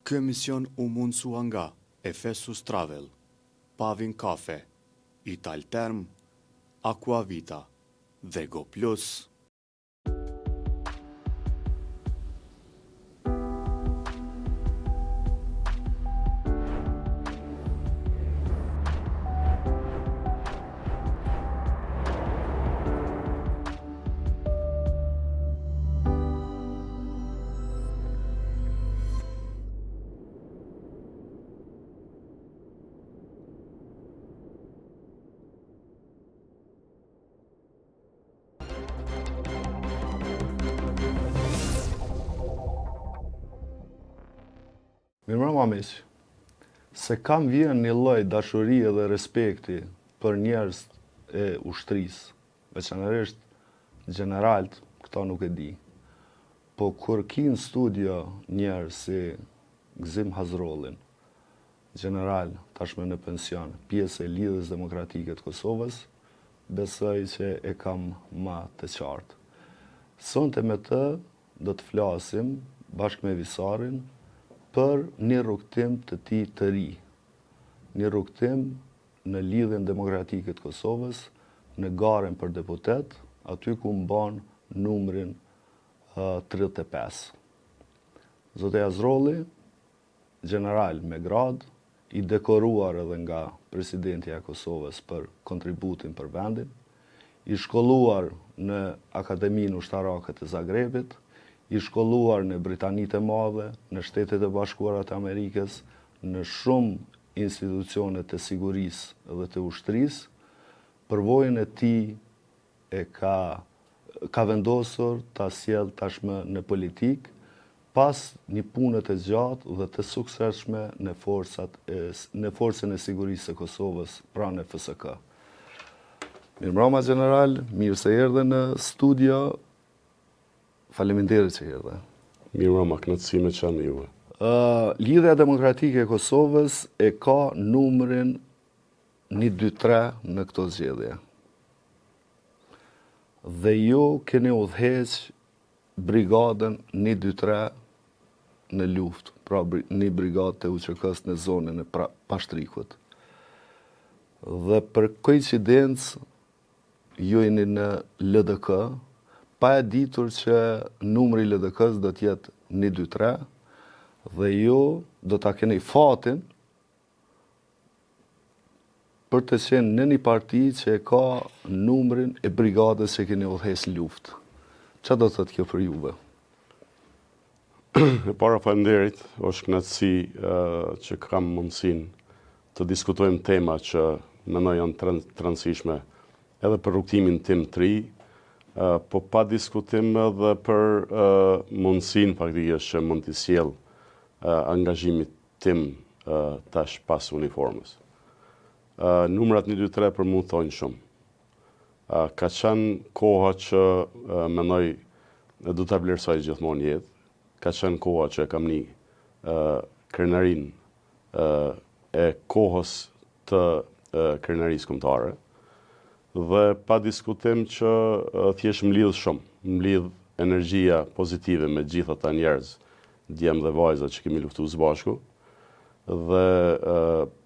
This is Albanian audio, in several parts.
Ky emision u mundsua nga Efesus Travel, Pavin Kafe, Italterm, Aquavita dhe Go Plus. Mirëmbrëma miq. Se kam vjen një lloj dashurie dhe respekti për njerëz e ushtrisë, veçanërisht generalt, këto nuk e di. Po kur kin studio njerëz si Gzim Hazrollin, general tashmë në pension, pjesë e Lidhjes Demokratike të Kosovës, besoj që e kam ma të qartë. Sonte me të do të flasim bashkë me Visarin për një rrugtim të tij të ri, një rrugtim në Lidhjen Demokratike të Kosovës, në garën për deputet, aty ku mban numrin 35. Zoti Hazrolli, general me grad, i dekoruar edhe nga presidenti e Kosovës për kontributin për vendin, i shkolluar në Akademinë Ushtarake të Zagrebit, i shkolluar në Britanitë e Madhe, në Shtetet e Bashkuara të Amerikës, në shumë institucione të sigurisë dhe të ushtrisë, përvojën e tij e ka vendosur ta sjellë tashmë në politik, pas një pune të gjatë dhe të suksesshme në forcën e sigurisë së Kosovës pranë FSK. Mirëmbrëma general, mirë se erdhe në studio. Faleminderit që erdhe. Mirëmbrëma, kënaqësi me qenë juve. Lidhja Demokratike e Kosovës e ka numrin 123 në këto zgjedhje. Dhe ju keni udhëheq brigadën 123 në luftë, pra një brigadë të UÇK-s në zonën e Pashtrikut. Dhe për koincidencë, ju jeni në LDK, pa e ditur që numri i LDK-s do të jetë 123 dhe ju do ta keni fatin për të qenë në një parti që e ka numrin e brigadës që keni udhëheq luftë. Çfarë do të thotë kjo për juve? E para faleminderit, është kënaqësi që kam mundësinë të diskutojmë tema që mendoj janë të rëndësishme edhe për rrugtimin tim të ri, po pa diskutim edhe për mundësinë faktikisht që mund t'i sjell angazhimit tim tash pas uniformës. Numrat 1, 2, 3 për mua thonë shumë. Ka qenë koha që mendoj du ta vlerësoj gjithmonë jetë. Ka qenë koha që kam një krenarinë e kohës të krenarisë kombëtare. Dhe pa diskutim që thjesht më lidh shumë, më lidh energjia pozitive me gjithë ata njerëz, djem dhe vajza që kemi luftuar së bashku, dhe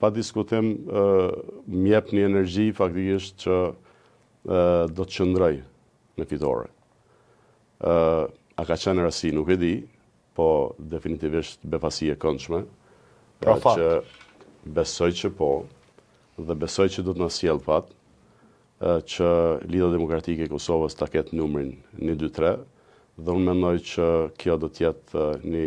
pa diskutim më jep një energji faktikisht që do të qëndroj në fitore. A ka qenë rasti, nuk e di, po definitivisht befasi e këndshme, që besoj që po, dhe besoj që do të na sjell fat, që Lidhja Demokratike e Kosovës ta ketë numrin 1, 2, 3, dhe unë mendoj që kjo do të jetë një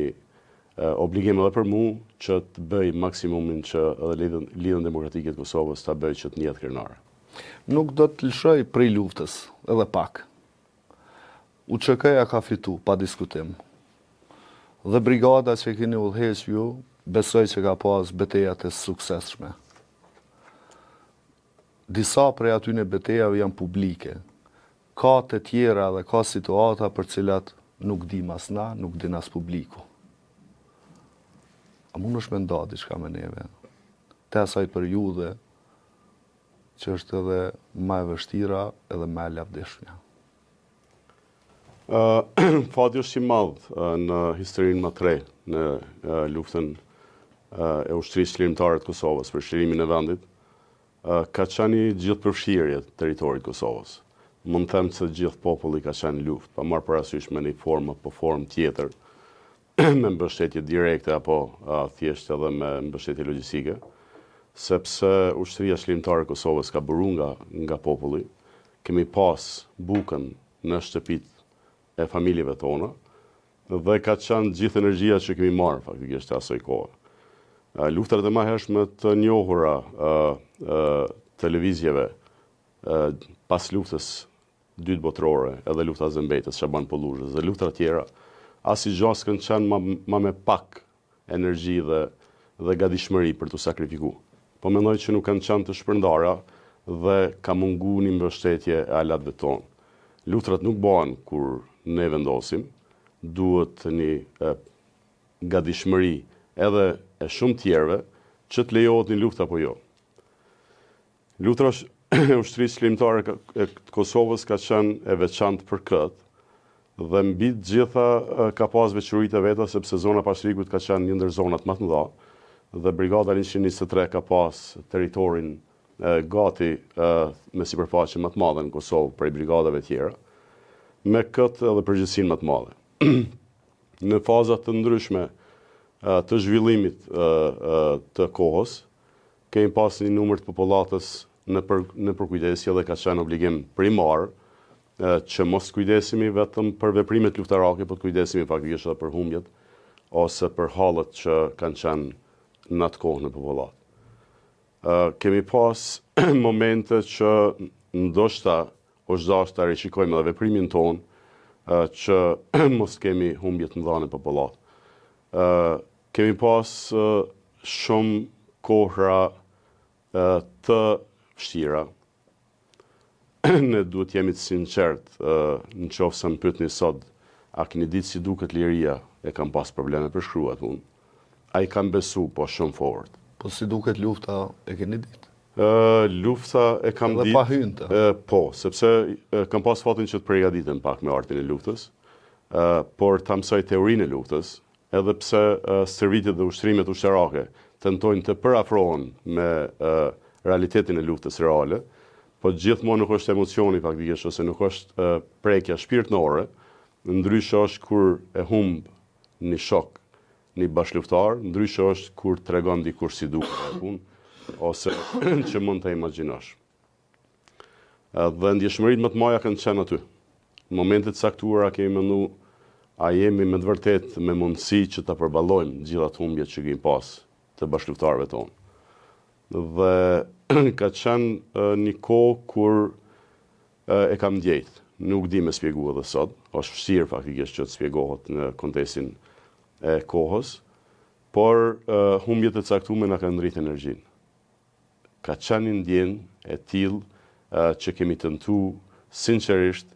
obligim edhe për mua që të bëj maksimumin që edhe Lidhja Demokratike e Kosovës ta bëj që të njetë krenare. Nuk do të lëshoj prej luftës, edhe pak. UÇK-ja ka fitu, pa diskutim. Dhe brigada që keni udhëheq ju, besoj që ka pas betejat e suksesshme. Disa prej atyne betejave janë publike. Ka të tjera dhe ka situata për cilat nuk di mas na, nuk din as publiku. A mund është me nda diçka me neve? Te asaj periudhe që është edhe ma e vështira edhe ma e lavdishmja. Fati është i madh në historinë më të re në luftën e ushtrisë çlirimtare të Kosovës për shlirimin e vendit, ka qenë i gjithë përfshirje të territorit të Kosovës. Mund të them se gjithë populli ka qenë në luftë, pa marrë parasysh me një formë apo formë tjetër, me mbështetje direkte apo thjesht edhe me mbështetje logjistike, sepse ushtria çlirimtare e Kosovës ka buru nga populli. Kemi pas bukën në shtëpitë e familjeve tona dhe ka qenë gjithë energjia që kemi marrë faktikisht e asoj kohë. Luftrat e mëhershme të njohura televizjeve pas luftës dytë botërore, edhe lufta e Zembetës, Shaban Polluzhës dhe luftra tjera, asnjë s'kan qenë ma me pak energji dhe gatishmëri për të sakrifikuar. Po mendoj që nuk kanë qenë të shpërndara dhe ka mungu një mbështetje e alatëve tonë. Luftrat nuk bëhen kur ne vendosim, duhet një gatishmëri edhe e shumë tjerëve që të lejohet një luftë apo jo. Luftra e ushtrisë çlirimtare e Kosovës ka qenë e veçantë për këtë dhe mbi të gjitha ka pas veçoritë e veta sepse zona Pashrikut ka qenë një ndër zonat më të mëdha dhe brigada 123 ka pas territorin gati me sipërfaqe më të madhe në Kosovë prej brigadave tjera, me këtë edhe përgjegjësinë më të madhe. Në faza të ndryshme të zhvillimit të kohës, kemi pas një numër të popullatës në përkujdesje dhe ka qenë obligim primar që mos kujdesemi vetëm për veprimet luftarake, po të kujdesemi faktikisht edhe për humbjet ose për hallet që kanë qenë në atë kohë në popullat. Kemi pas momente që ndoshta është dashur ta rishikojmë edhe veprimin ton që mos kemi humbje të mëdha në popullat. Kemi pas shumë kohra të vështira. Ne duhet jemi të sinqert në qoftë se më pyetni sot, a keni ditë si duket liria, e kam pas probleme për shkruat unë. Ai kam besu, po shumë fort. Po si duket lufta, e keni ditë? Lufta e kam ditë. Edhe pa hynte. Po, sepse kam pas fatin që të përgatitem pak me artin e luftës, por ta mësoj teorinë e luftës, edhe pse servitet dhe ushtrimet ushtarake tentojnë të përafrohen me realitetin e luftës reale, po gjithmonë nuk është emocioni faktikisht ose nuk është prekja shpirtërore, ndryshe është kur e humb një shok, një bashkëluftar, ndryshe është kur tregon dikush si duket punë ose që mund të imagjinosh. Dhe ndjeshmëritë më të mëdha kanë qenë aty. Në momentet caktuara kemi menduar a jemi me të vërtet me mundësi që ta përballojmë gjitha të humbjet që kemi pas të bashkëluftarëve tonë. Dhe ka qenë një kohë kur e kam ndjejt. Nuk di me spjegu edhe sot, është vështirë faktikisht që të spjegohet në kontekstin e kohës, por humbjet e caktuara na kanë ngritë energjinë. Ka qenë një ndjenjë e tillë që kemi tentuar sinqerisht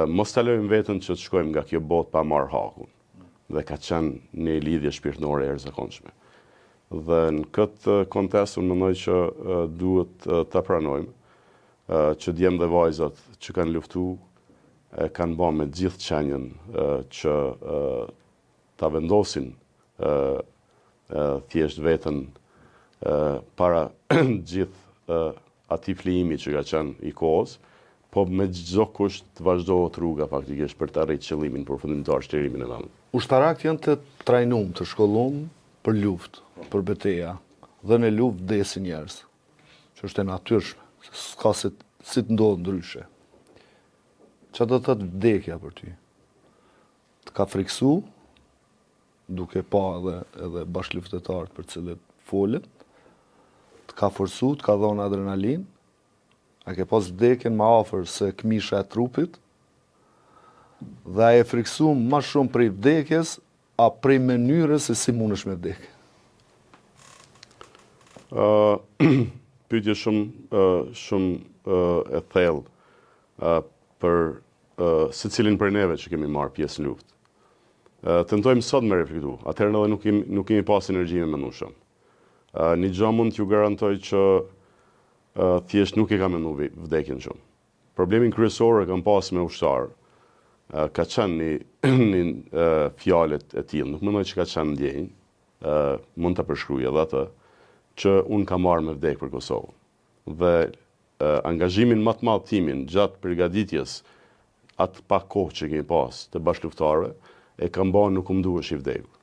mos ta lojmë veten që të shkojmë nga kjo botë pa marrë hakun. Dhe ka qenë një lidhje shpirtërore e jashtëzakonshme. Dhe në këtë kontekst unë mendoj që duhet ta pranojmë që djemt dhe vajzat që kanë luftuar kanë bërë me gjithë qenjen që ta vendosin thjesht veten para gjithë atij flijimi që ka qenë i kohës, po me çdo kusht të vazhdohet rruga faktikisht për të arritur qëllimin përfundimtar, shtirimin e vendit. Ushtarakët janë të trajnuar, të shkolluar për luftë, për betejë, dhe në luftë vdesin njerëz, që është e natyrshme, s'ka si të ndodhë ndryshe. Çfarë do të thotë vdekja për ty? Të ka friksu, duke pa edhe bashkëluftëtarët për cilët folet, të ka forcu, të ka dhënë adrenalin, a ke pas vdekjen më afër se këmisha e trupit, dhe a e friksu më shumë prej vdekjes, a prej mënyrës se si mundesh me vdekje? Pyetje shumë e thellë për secilin prej neve që kemi marrë pjesë në luftë. Tentojmë sot me reflektu, atëherë edhe nuk kemi pas energji me menduar. Një gjë mund t'ju garantoj që thjesht nuk e kam menduar vdekjen shumë. Problemin kryesor e kam pas me ushtar ka qenë një fjalët e tillë, nuk mendoj që ka qenë ndjenjë, mund ta përshkruaj edhe atë, që unë kam marrë me vdek për Kosovën. Dhe angazhimin më të madh timin gjatë përgatitjes atë pak kohë që kemi pas të bashkëluftarëve, e kam bën nuk më duhesh i vdekur.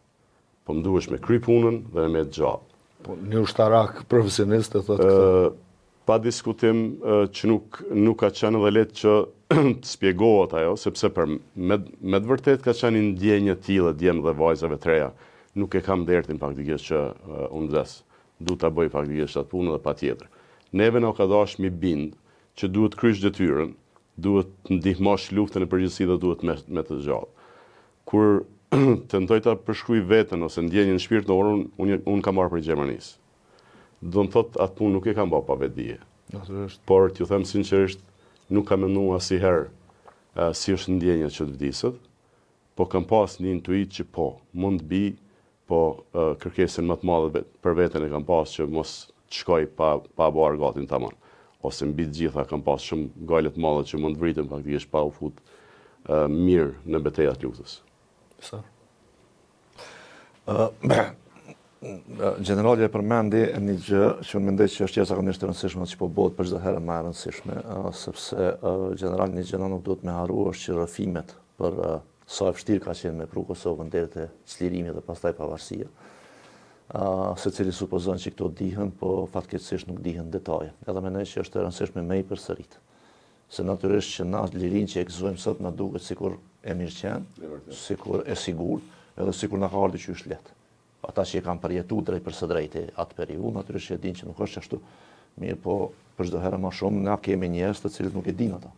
Po më duhesh me kry punën dhe me të gjallë. Po, një ushtarak profesionist e thotë këtë. Pa diskutim që nuk ka qenë edhe lehtë që të spjegohet ajo, sepse me të vërtet ka qenë një ndjenjë e tillë djem dhe vajzave të reja. Nuk e kam dertin faktikisht që unë vdes. Du ta bëj faktikisht atë punë dhe patjetër. Neve na ka dashur mi bind që duhet krysh detyrën, duhet ndihmosh luftën e përgjithësisë dhe duhet me të gjallë. Kur tentoj ta përshkruaj veten ose ndjenjën shpirtërore, unë kam marrë për Gjermanisë. Do të thotë atë punë nuk e kam bërë pa vetdije. Natyrisht. Por t'ju them sinqerisht, nuk kam menduar asnjëherë si është ndjenja që të vdisët, po kam pas një intuit që po, mund të bi, po kërkesën më të madhe për veten e kam pas që mos të shkoj pa bërë argatin tamam. Ose mbi të gjitha kam pas shumë gale të madhe që mund të vritem faktikisht pa u fut mirë në betejat të luftës. Sa? Generali e përmendi një gjë që unë mendoj që është jashtëzakonisht e rëndësishme që po bëhet për çdo herë më e rëndësishme, sepse generali një gjë nuk duhet me harru është që rrëfimet për sa e vështirë ka qenë me pru Kosovën deri te çlirimi dhe pastaj pavarësia. Secili supozon që këto dihen, po fatkeqësisht nuk dihen detaje. Edhe mendoj që është e rëndësishme me i përsërit. Se natyrisht që na lirinë që e gëzojmë sot na duket sikur e mirëqen, sikur e sigurt, edhe sikur na ka ardhur qysh lehtë. Ata që e kanë përjetu drejt për së drejti atë periudhë, natyrisht që e dinë që nuk është ashtu. Mirë, po për çdo herë më shumë na kemi njerëz të cilët nuk e dinë ata.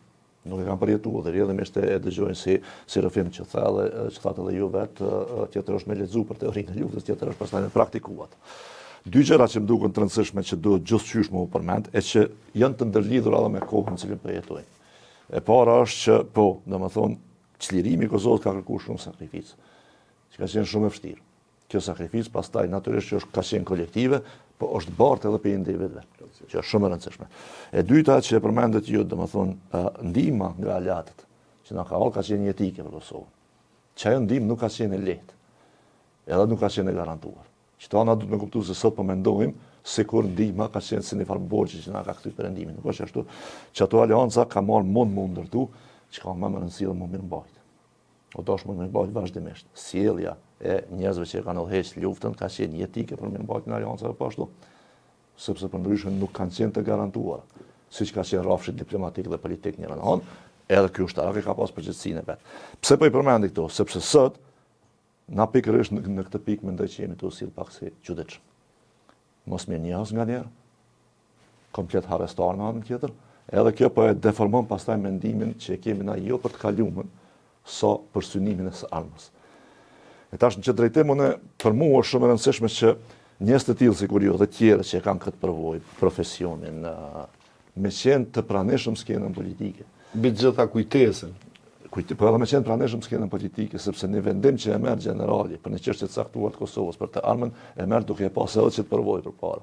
Nuk e kanë përjetuar dhe rrjedhimisht e dëgjojnë si rrëfim që thatë edhe ju vetë, tjetër është me lexu për teorinë e luftës, tjetër është pastaj me praktikuar. Dy gjëra që më duken të rëndësishme që duhet gjithçysh më u përmend e që janë të ndërlidhura edhe me kohën që po jetojmë. E para është që po, domethënë, çlirimi i Kosovës ka kërkuar shumë sakrificë, që ka qenë shumë e vështirë. Kjo sakrificë pastaj natyrisht që ka qenë kolektive, po është bartë edhe për individëve, që është shumë e rëndësishme. E dyta që e përmendet ju, domethënë, ndihma nga aleatët, që na ka ardhur ka qenë jetike për Kosovën. Çajo ndihmë nuk ka qenë e lehtë, edhe nuk ka qenë e garantuar. Qëto na duhet me kuptuar se sot po mendojmë sikur ndihma ka qenë si një farë borxhi që na ka kthyr perëndimin. Nuk është ashtu. Që ato aleanca ka marrë mund më ndërtu, që ka më rëndësi dhe më mirëmbajt. O dosh më mirëmbajt vazhdimisht. Sjellja e njerëzve që kanë udhëhequr luftën ka qenë jetike për mirëmbajtjen e aleancave po ashtu. Sepse përndryshe nuk kanë qenë të garantuara, siç ka qenë rrafshi diplomatik dhe politik njëra në anë, edhe ky ushtarak e ka pas përgjegjësinë e vet. Pse po i përmendi këto? Sepse sot na pikërisht në këtë pikë mendoj që jemi të sill pak si çuditshëm. Mos mirë njerëz nga njerë, komplet harrestar në anën tjetër, edhe kjo po e deformon pastaj mendimin që e kemi na jo për të kaluamën, sa për synimin e së armës. E tash në që drejtim unë për mua është shumë e rëndësishme që njerëz të tillë sikur ju dhe tjerë që kanë këtë përvojë, profesionin, me qenë të pranishëm skenën politike. Mbi të gjitha kujtesën. Po edhe me qenë pranishëm skenën politike, sepse një vendim që e merr generali për një çështje të caktuar të Kosovës për të armën, e merr duke e pasur edhe që të përvojë përpara.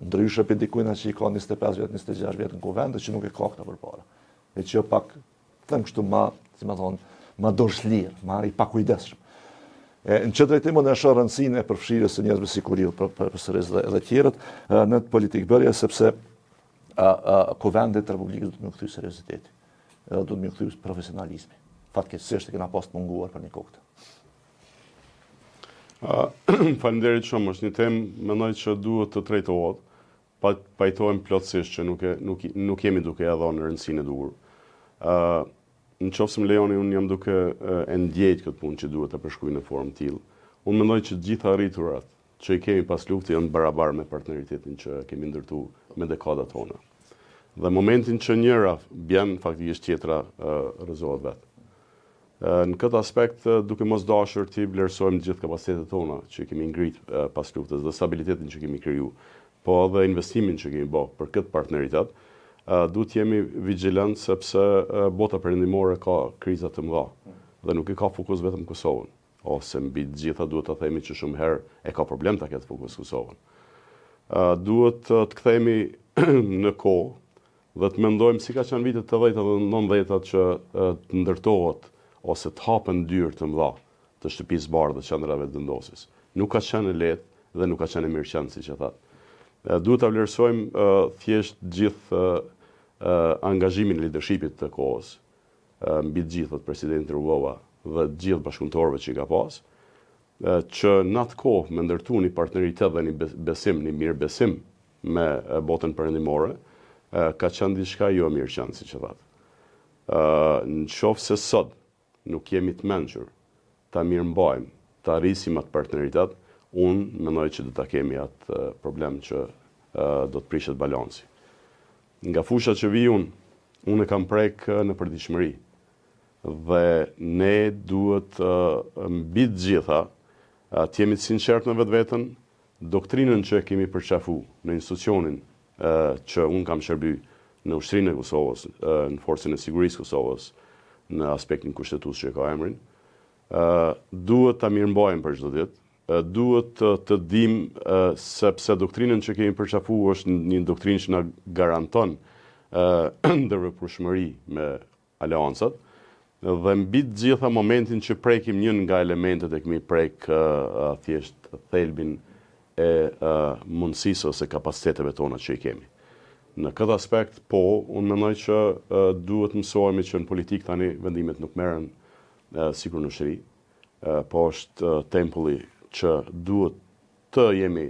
Ndryshe për dikujna që i ka 25 vjet, 26 vjet në kuvend, që nuk e ka këta përpara. E që pak them kështu ma dorshlir, ma i pakujdesshëm. Në që drejtim unë e shoh rëndësinë e përfshirjes së njerëzve si kur ju, profesorës dhe tjerët në politikë bërje, sepse kuvendet të Republikës do të më kthyj serioziteti, edhe do të më kthyj profesionalizmi. Fatkeqësisht e kena pas të munguar për një kohë. Faleminderit shumë, është një temë mendoj që duhet të trajtohet, pajtohem plotësisht që nuk jemi duke ia dhënë rëndësinë e duhur. Në qoftë se më lejoni, unë jam duke e ndjejt këtë punë që duhet të përshkruaj në formë tillë. Unë mendoj që gjitha arriturat që i kemi pas luftës janë barabar me partneritetin që kemi ndërtuar me dekadat tona. Dhe momentin që njëra bjen, faktikisht tjetra rrëzohet vetë. Në këtë aspekt, duke mos dashur të vlerësojmë gjithë kapacitetet tona që kemi ngrit pas luftës dhe stabilitetin që kemi kriju, po edhe investimin që kemi bërë për këtë partneritet, duhet jemi vigjilant sepse bota perëndimore ka kriza të mëdha dhe nuk i ka fokus vetëm Kosovën, ose mbi të gjitha duhet të themi që shumë herë e ka problem ta ketë fokus Kosovën. Duhet të kthehemi në kohë dhe të mendojmë si ka qenë vitet 80 dhe 90 që të ndërtohet ose të hapen dyrë të mëdha të shtëpisë bardhë dhe qendrave të vendosis. Nuk ka qenë e lehtë dhe nuk ka qenë e mirëqenë, siç e thatë. Duhet ta vlerësojmë thjesht gjithë angazhimin e leadershipit të kohës, mbi të gjithë presidenti Rugova dhe të gjithë bashkëpunëtorëve që i ka pas, që në atë kohë me ndërtu një partneritet dhe një besim, një mirë besim me botën perëndimore, ka qenë diçka jo mirëqenë, siç e thatë. Në qoftë se sot nuk jemi të mençur ta mirëmbajmë, ta arrisim atë partneritet, unë mendoj që do ta kemi atë problem që do të prishet balanci. Nga fusha që vi unë e kam prek në përditshmëri. Dhe ne duhet mbi të gjitha të jemi të sinqertë në vetveten, doktrinën që kemi përqafu në institucionin që unë kam shërby në ushtrinë e Kosovës, në forcën e sigurisë Kosovës, në aspektin kushtetues që ka emrin, duhet ta mirëmbajmë për çdo ditë. Duhet të dim sepse doktrinën që kemi përqafu është një doktrinë që na garanton ndërveprueshmëri me aleancat, dhe mbi të gjitha momentin që prekim njën nga elementet e kemi prek thjesht thelbin e mundësisë ose kapaciteteve tona që i kemi. Në këtë aspekt, unë mendoj që duhet mësohemi që në politikë tani vendimet nuk merren sikur në ushëri, po është tempulli që duhet të jemi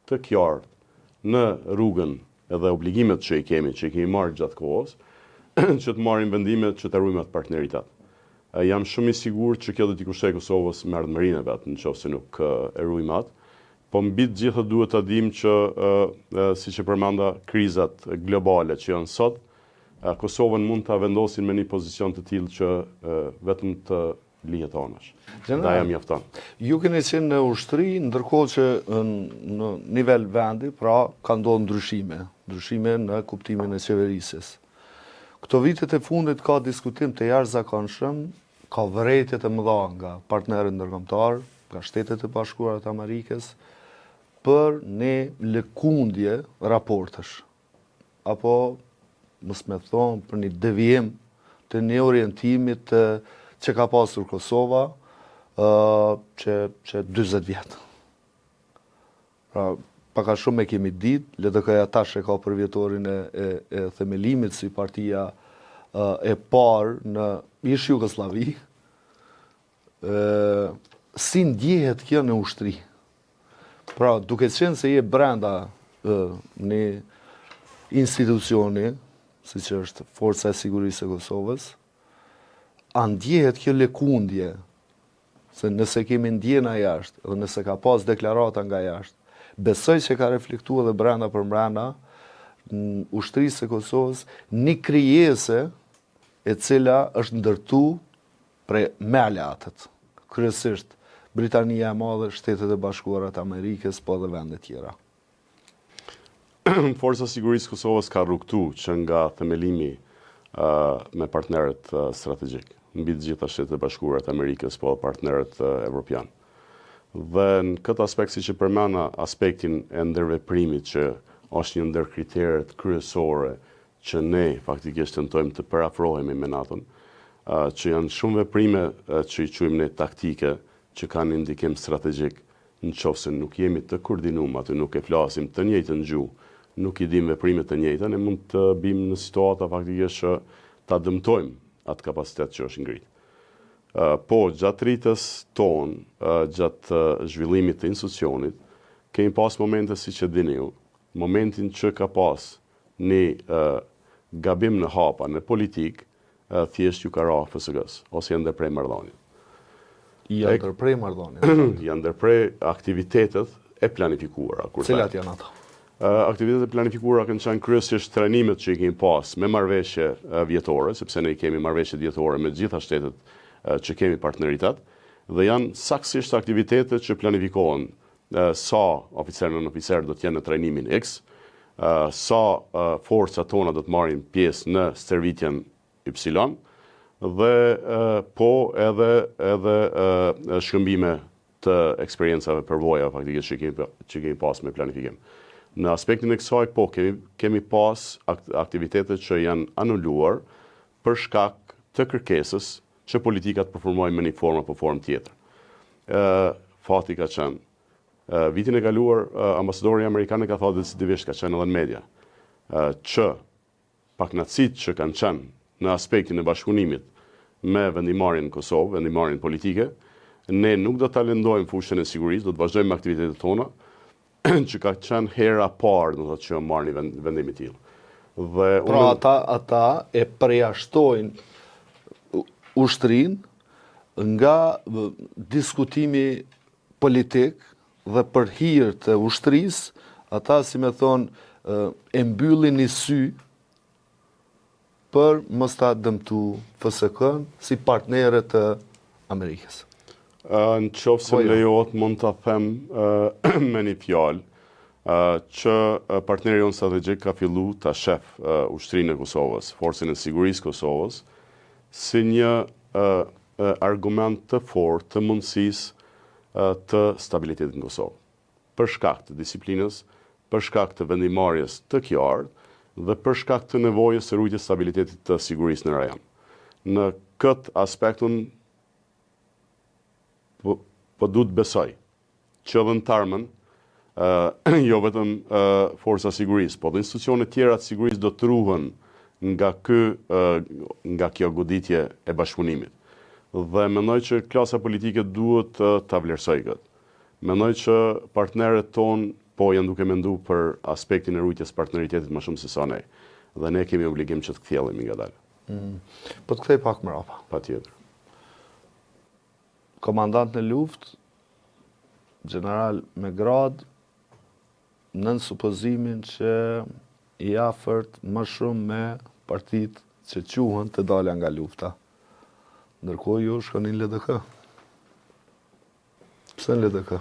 të qartë në rrugën edhe obligimet që i kemi marrë gjatë kohës, që të marrim vendimet që të arrujmë atë partneritet. Jam shumë i sigurt që kjo do t'i kushtoj Kosovës me ardhmërinë e vet, nëse nuk e rrujmë atë, po mbi të gjitha duhet ta dimë që siç e përmenda krizat globale që janë sot, Kosovën mund ta vendosin me një pozicion të tillë që vetëm të lihet anash. Da jam mjafton. Ju keni qenë në ushtri, ndërkohë që në nivel vendi, pra ka ndodhur ndryshime në kuptimin e qeverisjes. Këto vitet e fundit ka diskutim të jashtëzakonshëm, ka vërejtje të mëdha nga partnerët ndërkombëtar, nga Shtetet e Bashkuara të Amerikës, për një lëkundje raportesh, apo mos më thonë për një devijim të një orientimit që ka pasur Kosova që 40 vjetë. Pra, paka shumë e kemi ditë, LDK-ja tash e ka për vjetorin e themelimit si partia e parë në ish Jugosllavi, si ndjehet kjo në ushtri. Pra, duke qenë se je brenda një institucioni, si që është Forca e Sigurisë e Kosovës, a ndjehet kjo lëkundje, se nëse kemi ndjena jashtë, dhe nëse ka pas deklarata nga jashtë, besoj që ka reflektuar edhe brenda për brenda në ushtrisë e Kosovës një krijese e cila është ndërtu prej me aleatët, kryesisht Britania e Madhe, Shtetet e Bashkuara të Amerikës, po dhe vende tjera. Forca Sigurisë Kosovës ka rrugtu që nga themelimi me partnerët strategjik, mbi të gjitha Shtetet e Bashkuara të Amerikës, po dhe partnerët evropian. Dhe në këtë aspekt, si që përmena aspektin e ndërveprimit që është një ndër kriteret kryesore që ne faktikisht tentojmë të përafrohemi me NATO-n, që janë shumë veprime që i quajmë ne taktike, që kanë një ndikim strategjik, nëse nuk jemi të koordinuar, aty nuk e flasim të njëjtën gjuhë, nuk i dim veprimet të njëjta, ne mund të bim në situata faktikisht që ta dëmtojmë atë kapacitet që është ngrit. Po, gjatë rritës tonë, gjatë zhvillimit të institucionit, kemi pas momente si që dini ju, momentin që ka pas një gabim në hapa, në politik, thjesht ju ka ra FSG-s, ose janë ndërprej marrëdhëniet. Janë ndërprej marrëdhëniet. Janë ndërprej aktivitetet e planifikuara. Cilat janë ato? Aktivitetet e planifikuara kanë qenë kryesisht trajnimet që i kemi pas me marrëveshje vjetore, sepse ne kemi marrëveshje vjetore me gjitha shtetet që kemi partneritet, dhe janë saktësisht aktivitetet që planifikohen sa oficer në oficer do të jenë në trajnimin X, sa forcat tona do të marrin pjesë në stërvitjen Y, dhe po edhe shkëmbime të eksperiencave përvoja faktikisht që kemi pas me planifikim. Në aspektin e kësaj, po, kemi pas aktivitetet që janë anuluar për shkak të kërkesës që politikat përformojnë me një formë apo formë tjetër. Fati ka qenë. Vitin e kaluar, ambasadori amerikanë ka thënë decisivisht, ka qenë edhe në media, që paknacit që kanë qenë në aspektin e bashkëpunimit me vendimarrjen në Kosovë, vendimarrjen politike, ne nuk do ta lëndojmë fushën e sigurisë, do të vazhdojmë me aktivitetet tona, që ka qenë hera parë, do të thotë që marrni vendim i tillë. Dhe pra ata e përjashtojnë ushtrinë nga diskutimi politik dhe për hir të ushtrisë, ata si me thonë e mbyllin një sy për mos ta dëmtu FSK-n si partnere të Amerikës. Në qoftë se lejohet, mund ta them me një fjalë që partneri jonë strategjik ka fillu ta shef ushtrinë e Kosovës, forcën e sigurisë Kosovës, si një argument të fortë të mundësisë të stabilitetit në Kosovë. Për shkak të disiplinës, për shkak të vendimarrjes të qartë dhe për shkak të nevojës së rujtjes stabilitetit të sigurisë në rajon. Në këtë aspektun po duhet besoj që edhe në Tarmën, jo vetëm forca sigurisë, po dhe institucionet tjera të sigurisë do të ruhen nga kjo goditje e bashkëpunimit. Dhe mendoj që klasa politike duhet ta vlerësoj këtë. Mendoj që partnerët tonë po janë duke mendu për aspektin e rujtjes partneritetit më shumë se sa ne. Dhe ne kemi obligim që të kthjellemi ngadalë. Po të kthej pak mbrapa. Patjetër. Komandant në luftë, general me grad, nën supozimin që i afërt më shumë me partitë që quhen të dalja nga lufta. Ndërkohë ju shkonin në LDK. Pse në LDK?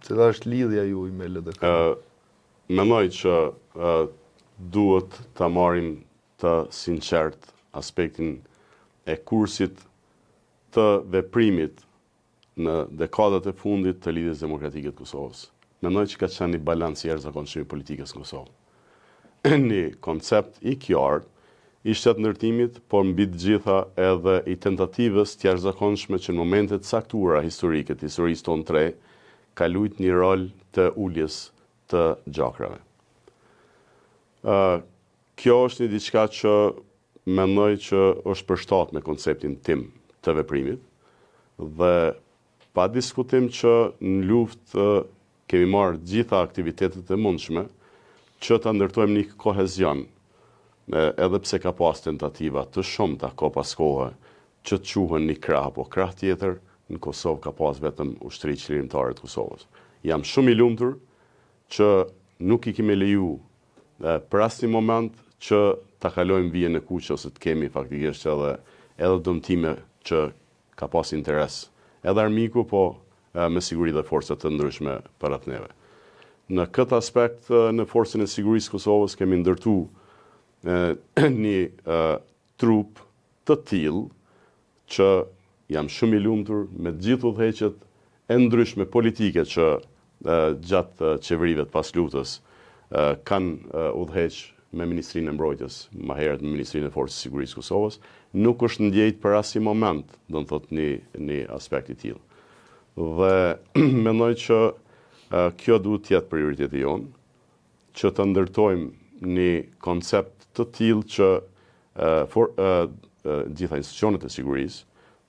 Cila është lidhja juaj me LDK? Mendoj që duhet ta marrim të sinqert aspektin e kursit të veprimit në dekadat e fundit të lidhjes demokratike të Kosovës. Mendoj që ka qenë një balans i jashtëzakonshëm i politikës në Kosovë. Një koncept i qartë i shtet ndërtimit, por mbi të gjitha edhe i tentativës të jashtëzakonshme që në momente të caktuara historike të historisë tonë tre ka luajtur një rol të uljes të gjakrave. Kjo është një diçka që mendoj që është përshtatë me konceptin tim të veprimit dhe pa diskutim që në luftë kemi marrë gjitha aktivitetet e mundshme që ta ndërtojmë një kohezion, edhe pse ka pas tentativa të shumta ko pas kohë që të quhen një krah apo krah tjetër, në Kosovë ka pas vetëm ushtri qlirimtare të Kosovës. Jam shumë i lumtur që nuk i kemi leju për asnjë moment që ta kalojmë vijën e kuq ose të kemi faktikisht edhe dëmtime që ka pas interes. Edhe armiku, po me siguri dhe forcat të ndryshme përreth neve. Në këtë aspekt, në forcën e sigurisë Kosovës kemi ndërtu një trup të tillë që jam shumë i lumtur me të gjithë udhëheqjet e ndryshme politike që gjatë qeverive të pas luftës kanë udhëheq me Ministrinë e Mbrojtjes, më herët me Ministrinë e Forcës së Sigurisë Kosovës, nuk është ndjejt për asnjë moment, do të thotë një aspekt i tillë. Dhe mendoj që kjo duhet të jetë prioriteti jonë, që të ndërtojmë një koncept të tillë që gjitha institucionet e sigurisë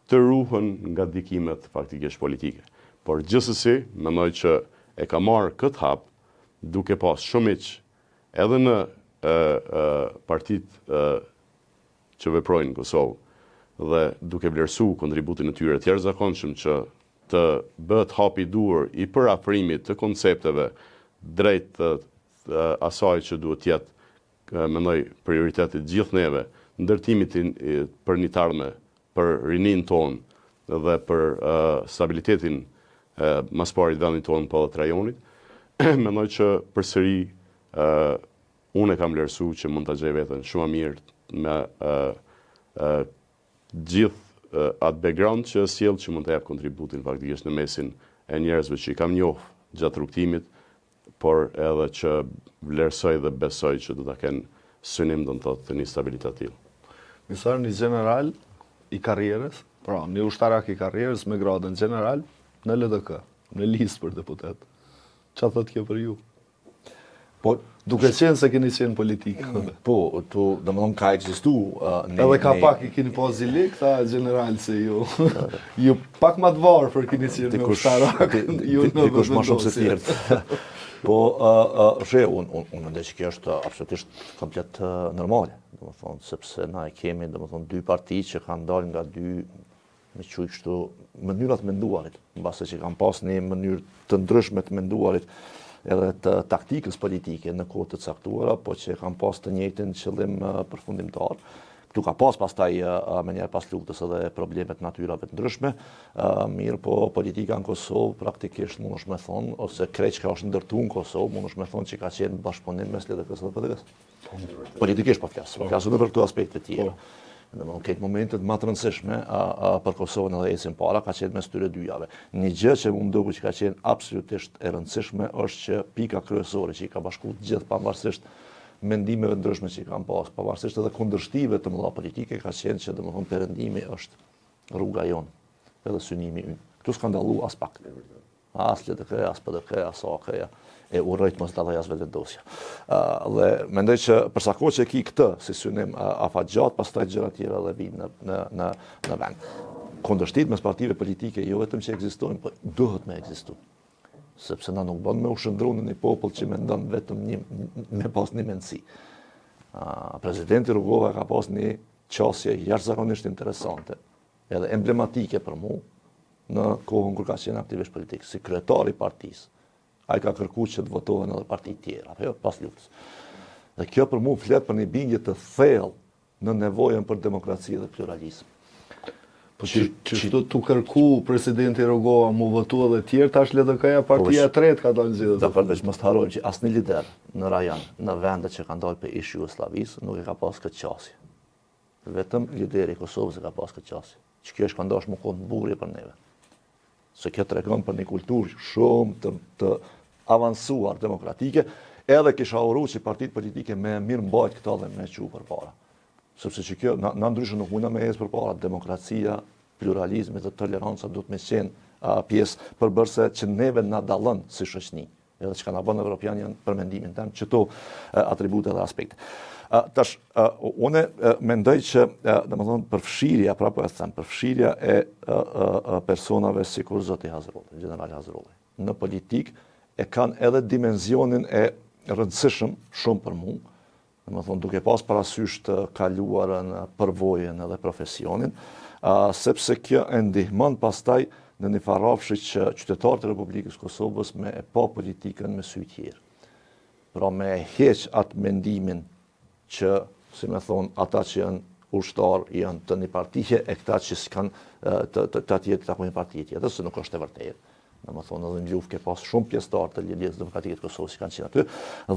të ruhen nga dikimet faktikisht politike. Por gjithsesi, mendoj që e ka marrë këtë hap duke pas shumë miq edhe në partitë që veprojnë në Kosovë dhe duke vlerësuar kontributin e tyre të jashtëzakonshëm që të bëhet hapi dur i përafrimit të koncepteve drejt asaj që duhet të jetë, mendoj, prioriteti gjithë neve, ndërtimit për një tarme, për rinin tonë dhe për stabilitetin mas pari të vendit tonë po dhe të rajonit, mendoj që përsëri unë e kam vlerësuar që mund ta gjej veten shumë mirë me gjithë atë background që sjell që mund të jap kontributin faktikisht në mesin e njerëzve që i kam njohur gjatë rrugtimit, por edhe që vlerësoj dhe besoj që do ta kenë synim, do të thotë, të një stabilitet të tillë. Misar, një general i karrierës, pra një ushtarak i karrierës me gradën general në LDK, në listë për deputet. Qa thot kjo për ju? Po, Duke qenë se keni qenë politikë. po, do më thonë ka ekzistu Edhe ka pak i keni pas zili, këta general se ju pak ma të varë për keni qenë me ushtarak. Dikush ma shumë se tjertë. Po, unë mendoj që kjo është absolutisht komplet normale, do më thonë, sepse na e kemi, do më thonë, dy parti që kanë dalë nga dy, me quj kështu, mënyrat menduarit, në base që kanë pas një mënyrë të ndryshme të menduarit, edhe të taktikës politike në kohë të caktuara, po që kanë pas të njëjtin qëllim përfundimtar. Këtu ka pas pastaj me njerë pas luftës edhe problemet natyrave të ndryshme, mirë po politika në Kosovë praktikisht mund është me thonë, ose krejt që ka është ndërtu në Kosovë, mund është me thonë që ka qenë bashkëpunim mes LDK-s dhe PDK-s. Politikisht po flasë, flasë në për këtu aspekte tjera. Në këtë momentet më të rëndësishme për Kosovën edhe ecin para ka qenë mes tyre dyjave. Një gjë që më ndoku që ka qenë absolutisht e rëndësishme është që pika kryesore që i ka bashkuar gjithë pavarësisht mendimeve ndryshme që i kanë pas, pavarësisht edhe kundërshtive të mëdha politike, ka qenë që domethënë perëndimi është rruga jonë, edhe synimi ynë. Ktu s'ka ndallu as pak. As LDK, as PDK, as AK-ja. E urrejt mos dalloj as vetëdosja. Dhe mendoj që për sa kohë që ki këtë si synim afatgjat, pastaj gjëra tjera edhe vijnë në vend. Kundërshtit mes partive politike jo vetëm që ekzistojnë, po duhet me ekzistu. Sepse na nuk bën me u shndru në një popull që mendon vetëm me pas një mendsi. Presidenti Rugova ka pas një qasje jashtëzakonisht interesante, edhe emblematike për mua në kohën kur ka qenë aktivisht politik, si kryetari i partisë. Ai ka kërkuar që të votohen edhe parti tjera, apo jo, pas luftës. Dhe kjo për mua flet për një bindje të thellë në nevojën për demokraci dhe pluralizëm. Po që tu kërku presidenti Rugova mu votu edhe tjerë, tash LDK-ja partia e tretë ka dalë zgjedhje. Da përveç mos të harrojmë që asnjë lider në rajon, në vendet që kanë dalë për ish Jugosllavisë, nuk e ka pas këtë qasje. Vetëm lideri i Kosovës e ka pas këtë qasje. Që kjo është kandash më kon burrje për neve. Se kjo tregon për një kulturë shumë të avancuar demokratike, edhe kisha uru që partitë politike me mirë mbajt këta dhe me qu për para. Sepse që kjo, na ndryshë nuk muna me ecë për para, demokracia, pluralizmi dhe toleranca duhet me qenë pjesë përbërse që neve na dallon si shoqni, edhe që ka na bën evropian janë për mendimin tem, qëto atribute dhe aspekte. Tash, une mendoj që, domethënë, përfshirja, prapo e them, përfshirja e personave si kur Zoti Hazrolli, general Hazrolli, në politik e kanë edhe dimenzionin e rëndësishëm shumë për mua, domethënë duke pas parasysh të kaluarën, përvojën edhe profesionin, sepse kjo e ndihmon pastaj në një farafshi që qytetarët e Republikës Kosovës me e pa politikën me sy tjerë. Pra me heq atë mendimin që, si me thonë, ata që janë ushtarë janë të një partije e këta që s'kan të atjetë të takojnë partije tjetër, se nuk është e vërtetë. Në më thonë edhe në luftë ke pas shumë pjesëtarë të Lidhjes Demokratike të Kosovës që kanë qenë aty,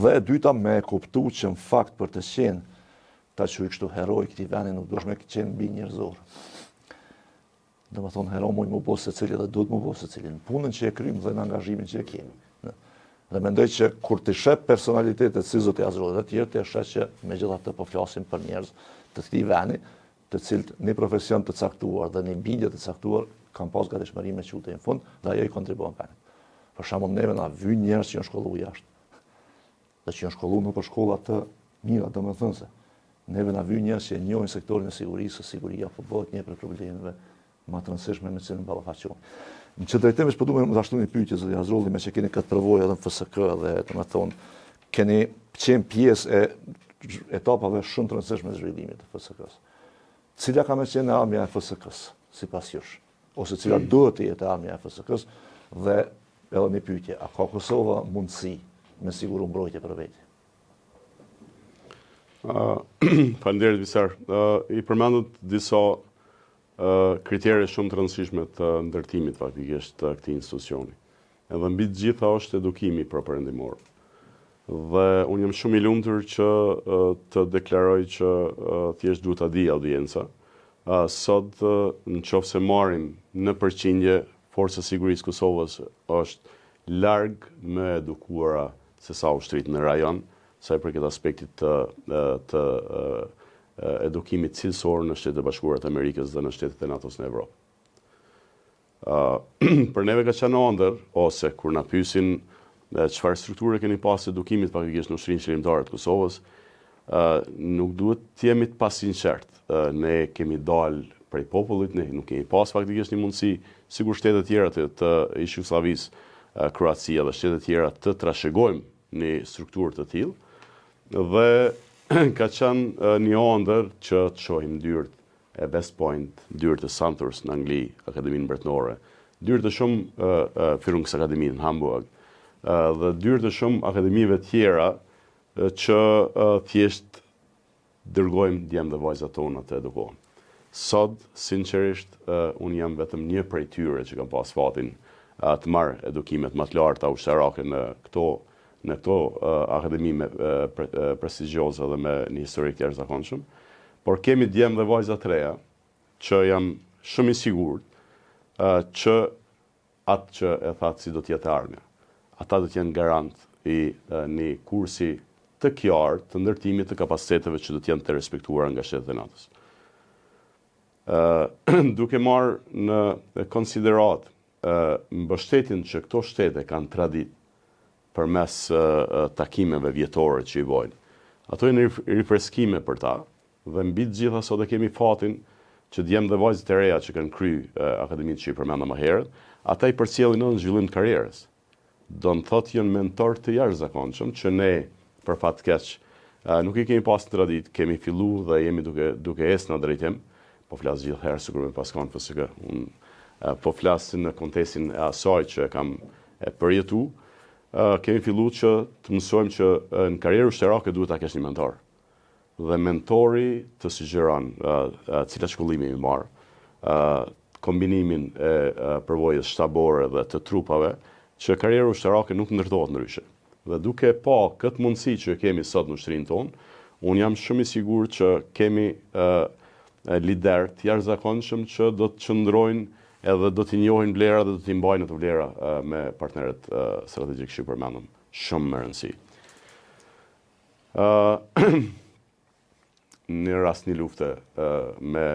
dhe e dyta me kuptu që në fakt për të qenë ta që i kështu heroj këti veni nuk duhet me qenë mbi njerëzor. Në më thonë hero mujë më bo se cili dhe duhet më bo se cili në punën që e krymë dhe në angazhimin që e kemi. Dhe mendoj që kur të shep personalitetet si Zoti Hazrolli dhe tjerë, të shep që me gjitha të po flasim për njerëz të këtij veni, të cilët një profesion të caktuar dhe një bindje të caktuar kanë pas gatishmëri me qute në fund dhe ajo i kontribuon venit. Për shembull neve na vyn njerëz që janë shkolluar jashtë. Dhe që janë shkolluar në për shkolla të mira, domethënse. Neve na vyn njerëz që e njohin sektorin e sigurisë, siguria po bëhet një prej problemeve më të rëndësishme me cilën ballafaqohen. Në që drejtimi po duhet të ashtu një pyetje Zoti Hazrolli, me që keni këtë përvojë edhe në FSK dhe domethënë keni qenë pjesë e etapave shumë të rëndësishme të zhvillimit të FSK-s. Cila ka qenë armja e FSK-s sipas jush? Ose cila duhet të jetë armja e FSK-s dhe edhe një pyetje, a ka Kosova mundësi me siguru mbrojtje për veti? Faleminderit Visar. I përmendët disa kritere shumë të rëndësishme të ndërtimit faktikisht të këtij institucioni. Edhe mbi të gjitha është edukimi përperëndimor. Dhe unë jam shumë i lumtur që të deklaroj që thjesht duhet ta di audienca. Sot në qoftë se marrim në përqindje, Forca e Sigurisë Kosovës është larg më edukuara se sa ushtrit në rajon, sa i përket aspektit të edukimit cilësor në Shtetet e Bashkuara të Amerikës dhe në Shtetet e NATO-s në Evropë. Për neve ka qenë ëndër, ose kur na pyesin çfarë strukture keni pas edukimit faktikisht në Ushtrinë Qeverimtare të Kosovës, nuk duhet të jemi të pasinqert. Ne kemi dalë prej popullit, ne nuk kemi pas faktikisht një mundësi, sigur shtetet tjera të ish Jugosllavisë, Kroacia dhe shtetet tjera të trashëgojmë një strukturë të tillë. Dhe ka qenë një ëndër që të shohim dyert e West Point, dyert e Sandhurst në Angli, Akademinë Mbretërore, dyert e shumë Führungsakademinë në Hamburg, dhe dyert e shumë akademive tjera që thjesht dërgojmë djemë dhe vajzat tona të edukohen. Sot, sinqerisht, unë jam vetëm një prej tyre që kam pas fatin të marrë edukimet më të larta ushtarake në këto akademi prestigjioze dhe me një historik të jashtëzakonshëm, por kemi djemë dhe vajza të reja që jam shumë i sigurt që atë që e thatë si do t'jetë ardhmja. Ata do t'jenë garant i një kursi të qartë të ndërtimit të kapaciteteve që do t'jenë të respektuara nga shtetet e NATO-s. Duke marrë në konsiderat mbështetjen që këto shtete kanë tradit përmes takimeve vjetore që i bojnë. Ato janë rifreskime për ta, dhe mbi të gjitha sot e kemi fatin që djemë dhe vajzët e reja që kanë kry akademitë që i përmenda më herët, ata i përcjellin në zhvillim të karrierës. Do në thotë janë mentor të jashtëzakonshëm që ne, për fat keq, nuk i kemi pas në tradit, kemi fillu dhe jemi duke ecë në drejtim, po flas gjithherë sikur me pas kanë FSK. Unë po flas në kontekstin e asaj që kam përjetu, kemi fillu që të mësojmë që në karrierë ushtarake duhet ta kesh një mentor. Dhe mentori të sugjeron cilat shkollime i marr, kombinimin e përvojës shtabore dhe të trupave, që karriera ushtarake nuk ndërtohet ndryshe. Dhe duke pa këtë mundësi që kemi sot në ushtrinë tonë, unë jam shumë i sigurt që kemi lider të jashtëzakonshëm që do të qëndrojnë edhe do t'i njohin vlera dhe do t'i mbajnë ato vlera me partnerët strategjik që i përmendëm. Shumë me rëndësi. Në rast një lufte me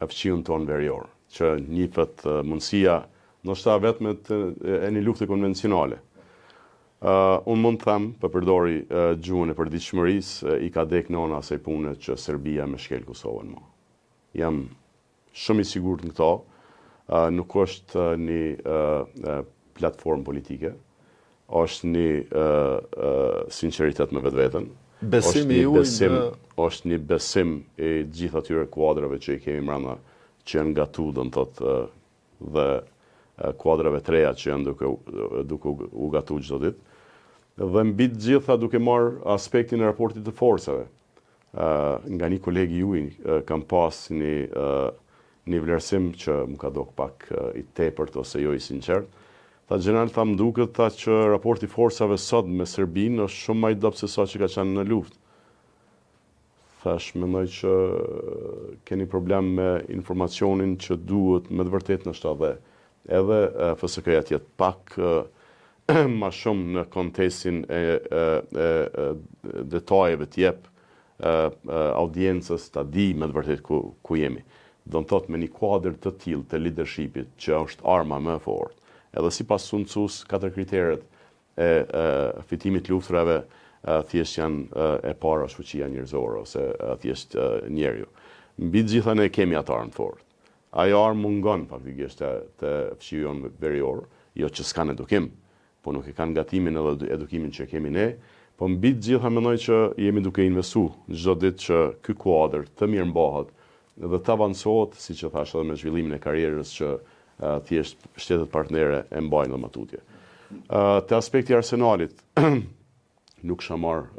fqiun tonë verior, që njifet mundësia ndoshta vetëm e një lufte konvencionale. Unë mund të them, për përdori gjuhën e përditshmërisë, i ka dek nona asaj pune që Serbia me shkel Kosovën më. Jam shumë i sigurt në këto, nuk është një platformë politike, është një sinqeritet me vetveten. Është një besim i gjithë atyre kuadrave që i kemi mbrana që janë gatu, do të thotë, dhe kuadrave të reja që janë duke u gatu çdo ditë. Dhe mbi të gjitha duke marrë aspektin e raportit të forcave. Nga një kolegi juaj kam pas një vlerësim që më ka dok pak i tepërt ose jo i sinqert. Tha general, tha më duket tha që raporti forcave sot me Serbinë është shumë më i dobët se sa që ka qenë në luftë. Thash, mendoj që keni problem me informacionin që duhet me të vërtetë në shtadhe. Edhe FSK-ja tjetë pak ma shumë në kontekstin e detajeve t'jep audiencës ta di me të vërtetë ku jemi. Do në thotë me një kuadër të tillë të leadershipit që është arma më e fortë. Edhe sipas Sun Tzus, 4 kriteret e fitimit luftrave thjesht janë e para fuqia njerëzore ose thjesht njeriu. Mbi të gjitha ne kemi atë armë fort. Ajo armë mungon faktikisht të fshijon verior, jo që s'kan edukim, po nuk e kanë gatimin edhe edukimin që kemi ne, po mbi të gjitha mendoj që jemi duke investu çdo ditë që ky kuadër të mirëmbahet dhe të avancohet, siç e thash edhe me zhvillimin e karrierës që thjesht shtetet partnere e mbajnë dhe matutje. Te aspekti arsenalit, nuk kisha marrë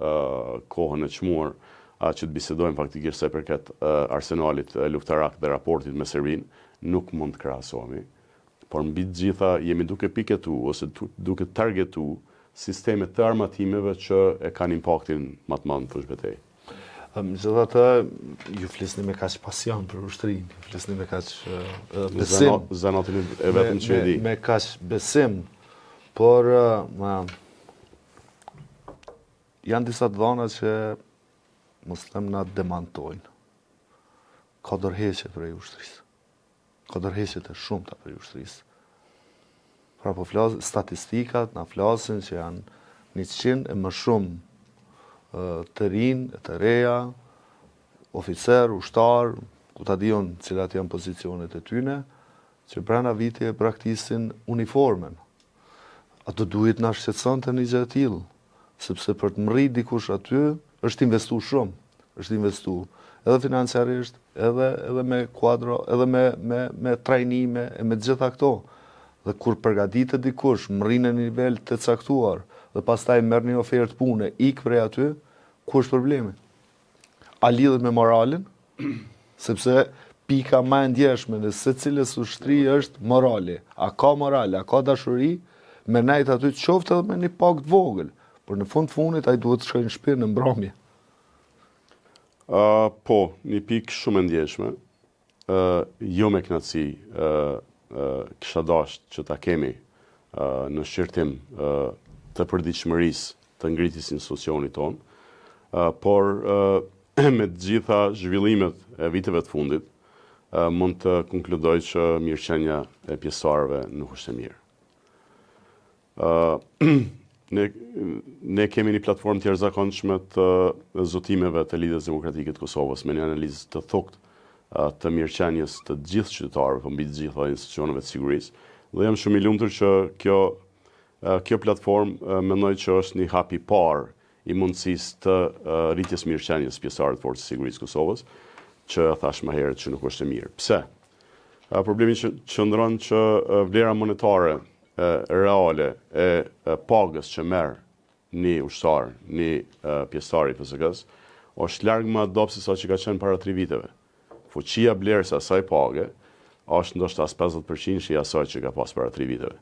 kohën e çmuar që të bisedojmë faktikisht se përket arsenalit luftarak dhe raportit me Serbinë, nuk mund të krahasohemi. Por mbi të gjitha jemi duke piketu ose duke targetu sistemet të armatimeve që e kanë impaktin më të madh në fushë betejë. Megjithatë, ju flisni me kaq pasion për ushtrinë, ju flisni me kaq besim. Zanatin e vetëm që e di. Me kaq besim, por janë disa dhëna që muslim na demantojnë. Ka dërheqje prej ushtrisë. Ka dërheqje të shumta prej ushtrisë. Pra po statistikat na flasin që janë 100 e më shumë të rinë, të reja, oficer, ushtar, ku ta dion cilat janë pozicionet e tyne, që brenda viti e praktisin uniformen. Ato duhet na shqetëson të një gjë e tillë, sepse për të mërrit dikush aty është investu shumë, është investu edhe financiarisht, edhe me kuadro, edhe me trajnime, e me gjitha këto. Dhe kur përgatitet dikush, mërrin në nivel të caktuar, dhe pastaj merr një ofertë pune, ik prej aty, ku është problemi? A lidhet me moralin? Sepse pika më e ndjeshme në secilës ushtri është morali. A ka moral, a ka dashuri, me nejt aty të qoftë edhe me një pak të vogël, por në fund fundit ai duhet të shkojë në shtëpi në mbrëmje. Po, një pikë shumë e ndjeshme, jo me kënaqësi, kisha dashur që ta kemi në shqyrtim të përditshmërisë të ngritjes institucionit tonë, por me të gjitha zhvillimet e viteve të fundit, mund të konkludoj që mirëqenia e pjesëtarëve nuk është e mirë. Ne kemi një platformë të jashtëzakonshme të zotimeve të Lidhjes Demokratike të Kosovës me një analizë të thuktë të mirëqenies të gjithë qytetarëve, po mbi të gjitha institucioneve të sigurisë, dhe jam shumë i lumtur që kjo platformë mendoj që është një hap i parë i mundësisë të rritjes mirëqenies pjesëtarëve të Forcës së Sigurisë të Kosovës, që thash më herët që nuk është e mirë. Pse? Problemi qëndron që vlera monetare reale e pagës që merr një ushtar, një pjesëtar i FSK-s, është larg më dobët se sa që ka qenë para 3 viteve. Fuqia blerës asaj page është ndoshta as 50% i asaj që ka pas para 3 viteve.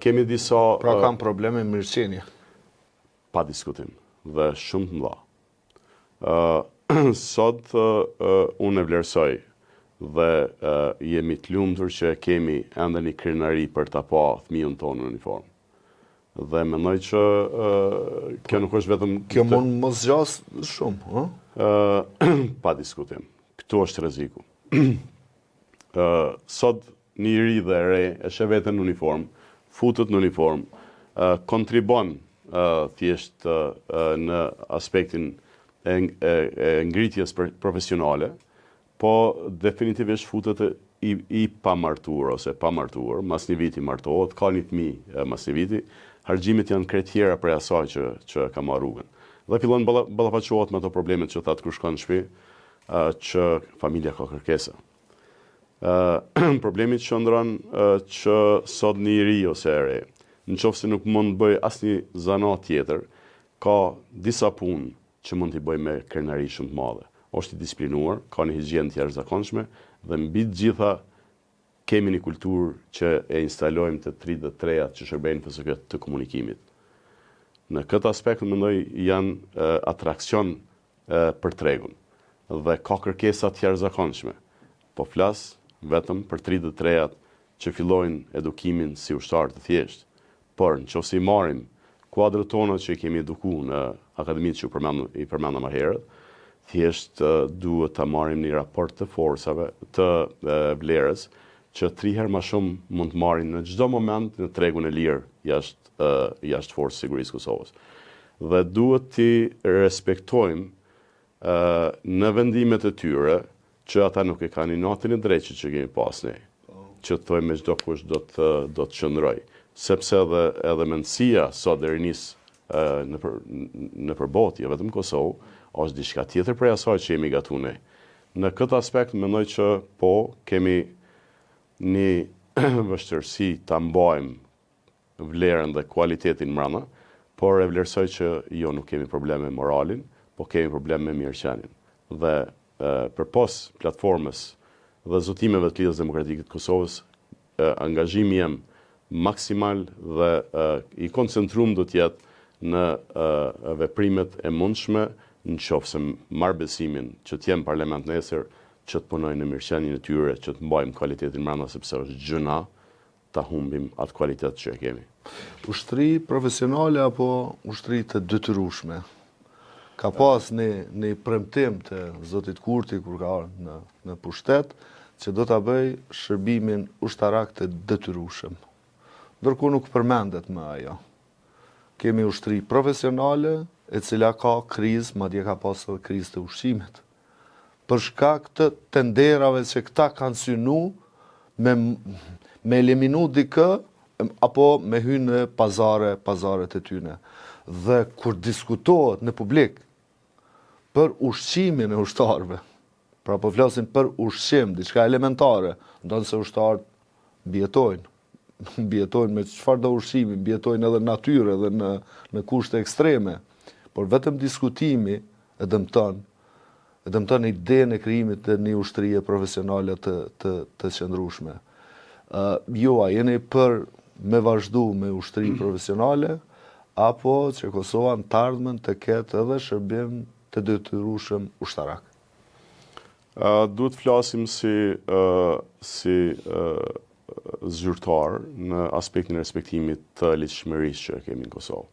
Kemi disa... Pra kam probleme me mirëqenie. Pa diskutim, dhe shumë të mëdha. Sot unë e vlerësoj dhe jemi të lumtur që kemi ende një krenari për ta pa fëmijën tonë në uniformë. Dhe mendoj që kjo nuk është vetëm... Kjo mund mos zgjas shumë, pa diskutim. Këtu është rreziku. Sot një ri dhe re e sheh veten në uniformë, futet në uniformë, kontribon thjesht në aspektin e ngritjes profesionale, po definitivisht futet i pamartuar ose pamartuar, mas një viti martohet, ka një fëmijë mas një viti, harxhimet janë krejt tjera prej asaj që ka marrë rrugën. Dhe fillon ballafaqohet me ato problemet që thatë kur shkon në shtëpi, që familja ka kërkesa. Problemi qëndron që sot një ri ose e re, nëse nuk mund të bëj asnjë zanat tjetër, ka disa punë që mund t'i bëj me krenari shumë të madhe. Është i disiplinuar, ka një higjenë të jashtëzakonshme dhe mbi të gjitha kemi një kulturë që e instalojmë të 33-at që shërbejnë FSK të komunikimit. Në këtë aspekt mendoj janë atrakcion për tregun dhe ka kërkesa të jashtëzakonshme. Po flas vetëm për 33-at që fillojnë edukimin si ushtar të thjeshtë, por nëse i marrim kuadrët tona që i kemi edukuar në akademitë që i përmenda më herët, thjesht duhet ta marrim një raport të forcave, të vlerës, që 3 herë më shumë mund të marrin në çdo moment në tregun e lirë jashtë Forcës së Sigurisë të Kosovës. Dhe duhet t'i respektojmë në vendimet e tyre që ata nuk e kanë natin e drejtë që kemi pas ne, që të thojmë me çdo kush do të qëndroj, sepse edhe mendësia sot deri nis në përbotje, vetëm Kosovë, është diçka tjetër prej asaj që jemi gatuar ne. Në këtë aspekt mendoj që po kemi një vështirësi ta mbajmë vlerën dhe kualitetin mbrana, por e vlerësoj që jo nuk kemi probleme me moralin, po kemi probleme me mirëqenien. Dhe përpos platformës dhe zotimeve të Lidhjes Demokratike të Kosovës, angazhimi jem maksimal dhe i koncentruar do të jetë në veprimet e mundshme, nëse marr besimin që të jem parlament nesër, që të punojnë në mirëqenien e tyre, që të mbajmë kualitetin brenda, sepse është gjëna ta humbim atë kualitet që e kemi. Ushtri profesionale apo ushtri të detyrueshme? ka pas një premtim të zotit Kurti kur ka ardhur në pushtet, që do ta bëj shërbimin ushtarak të detyrueshëm. Ndërkohë nuk përmendet më ajo. Kemi ushtri profesionale, e cila ka krizë, madje ka pas edhe krizë të ushqimit. Për shkak të tenderave që këta kanë synu me eliminu dikë, apo me hynë në pazaret e tyne. Dhe kur diskutohet në publik për ushqimin e ushtarëve, pra po flasin për ushqim, diçka elementare, ndonë se ushtarët bjetojnë me çfarë do ushqimi, bjetojnë edhe natyrë edhe në kushte ekstreme, por vetëm diskutimi e dëmton idenë e krijimit të një ushtrie profesionale të qëndrueshme. Jo, a jeni për me vazhdu me ushtri profesionale, apo që Kosova në të ardhmen të ketë edhe shërbim të detyrueshëm ushtarak? Duhet flasim si zyrtar në aspektin e respektimit të ligjshmërisë që kemi në Kosovë.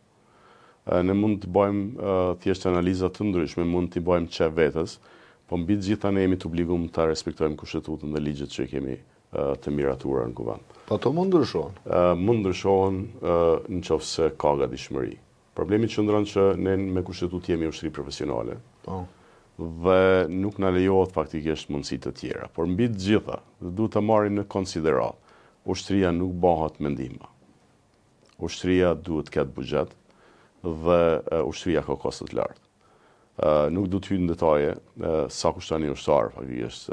Ne mund të bëjmë thjesht analiza të ndryshme, mund të bëjmë çe vetës, po mbi të gjitha ne jemi të obliguar të respektojmë kushtetutën dhe ligjet që kemi të miratuara në kuvend. Po ato mund ndryshohen? Mund ndryshohen nëse ka gatishmëri. Problemi qëndron që ne me kushtetutë jemi ushtri profesionale. Po. Dhe nuk na lejohet faktikisht mundësi të tjera. Por mbi të gjitha, duhet ta marrim në konsiderat, ushtria nuk bëhet me ndihmë. Ushtria duhet të ketë buxhet dhe ushtria ka kosto të lartë. Nuk du të hyjë në detaje sa kushton një ushtar faktikisht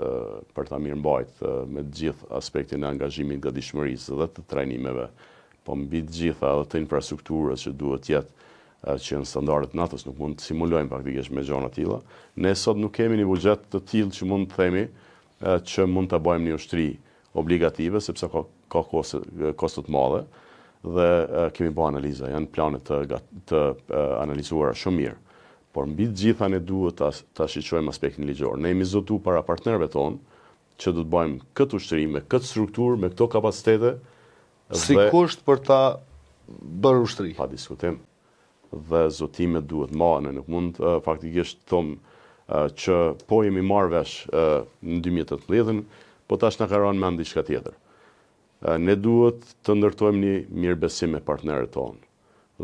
për ta mirëmbajtur me të gjithë aspektin e angazhimit, gatishmërisë dhe të trajnimeve, po mbi të gjitha edhe të infrastrukturës që duhet të jetë që në standardet natës, nuk mund të simulojmë faktikisht me gjëra të tilla. Ne sot nuk kemi një buxhet të tillë që mund të themi që mund ta bëjmë një ushtri obligative, sepse ka kosto të mëdha dhe kemi bërë analiza, janë plane të analizuara shumë mirë. Por mbi të gjitha ne duhet ta shiqojmë aspektin ligjor. Ne jemi zotuar para partnerëve tonë që do të bëjmë këtë ushtri me këtë strukturë, me këto kapacitete si kusht për ta bërë ushtri. Pa diskutim. Dhe zotimet duhet marrë, nuk mund faktikisht të thomë që po jemi marrë vesh në 2018, po tash na ka rënë mend diçka tjetër. Ne duhet të ndërtojmë një mirëbesim me partnerët tonë.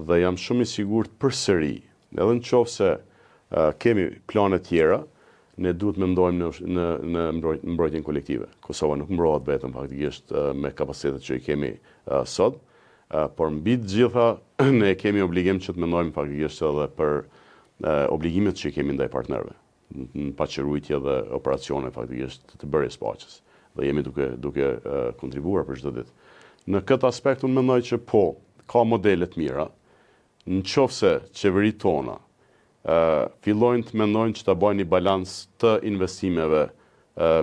Dhe jam shumë i sigurt përsëri, edhe nëse kemi plane tjera, ne duhet mendojmë në mbrojtjen kolektive. Kosova nuk mbrohet vetëm faktikisht me kapacitetet që i kemi sot, por mbi të gjitha ne kemi obligim që të mendojmë faktikisht edhe për obligimet që kemi ndaj partnerëve, në paqërujtje dhe operacione faktikisht të bërjes paqes. Dhe jemi duke kontribuar për çdo ditë. Në këtë aspekt unë mendoj që po, ka modele të mira, nëse qeveritë tona fillojnë të mendojnë që ta bëjnë një balans të investimeve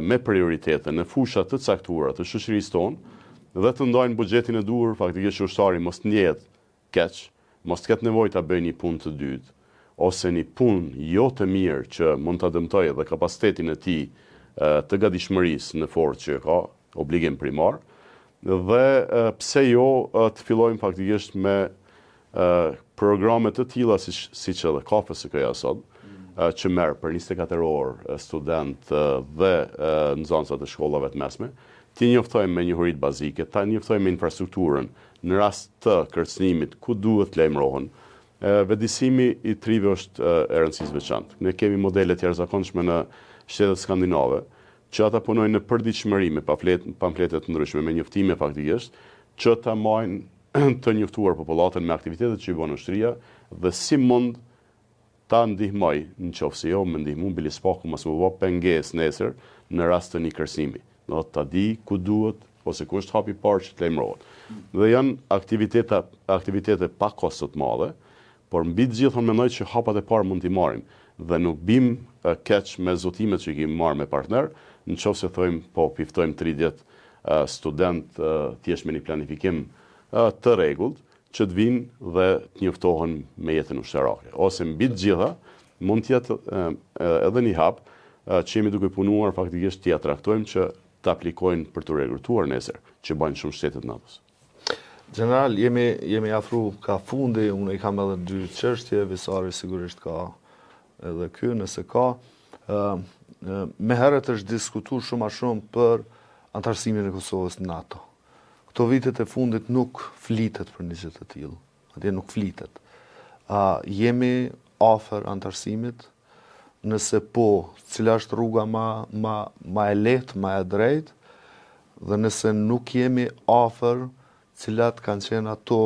me prioritete në fusha të caktuara të shoqërisë tonë, dhe të ndajnë buxhetin e duhur, faktikisht që ushtari mos të ndjehet keq, mos të ketë nevojë ta bëjë një punë të dytë, ose një punë jo të mirë që mund ta dëmtojë edhe kapacitetin e tij të gatishmërisë në forcë që ka, obligim primar, dhe pse jo të fillojmë faktikisht me programe të tilla siç edhe ka FSK-ja sot, që merr për 24 orë student dhe nxënësa të shkollave të mesme, ti njoftojmë me njohuritë bazike, ta njoftojmë me infrastrukturën në rast të kërcënimit ku duhet të lajmërohen. Vendisimi i trive është e rëndësisë veçantë. Ne kemi modele të jashtëzakonshme në shtetet skandinave, që ata punojnë në përditshmëri me pamflete të ndryshme, me njoftime faktikisht, që ta marrin të njoftuar popullatën me aktivitetet që i bën ushtria dhe si mund ta ndihmoj, nëse jo më ndihmu bilispaku mos më vë pengesë nesër në rast të një kërcënimi. Do ta di ku duhet ose ku është hapi i parë që të lajmërohet. Dhe janë aktivitete pa kosto të mëdha, por mbi të gjitha mendoj që hapat e parë mund t'i marrim dhe nuk bim keq me zotimet që kemi marrë me partner, nëse thojmë po ftojmë 30 student thjesht me një planifikim të rregullt që të vinë dhe të njoftohen me jetën ushtarake. Ose mbi të gjitha mund të jetë edhe një hap që jemi duke punuar faktikisht t'ia trajtojmë që të aplikojnë për të rekrutuar nesër, që bajnë shumë shtetet natës. General, jemi afru ka fundi, unë i kam edhe 2 çështje, Visari sigurisht ka edhe ky, nëse ka, me herët është diskutuar shumë a shumë për antarësimin e Kosovës në NATO. Këto vitet e fundit nuk flitet për një gjë të tillë. Atje nuk flitet. Jemi afër antarësimit? Nëse po, cila është rruga ma e lehtë, ma e drejtë? Dhe nëse nuk jemi afër, cilat kanë qenë ato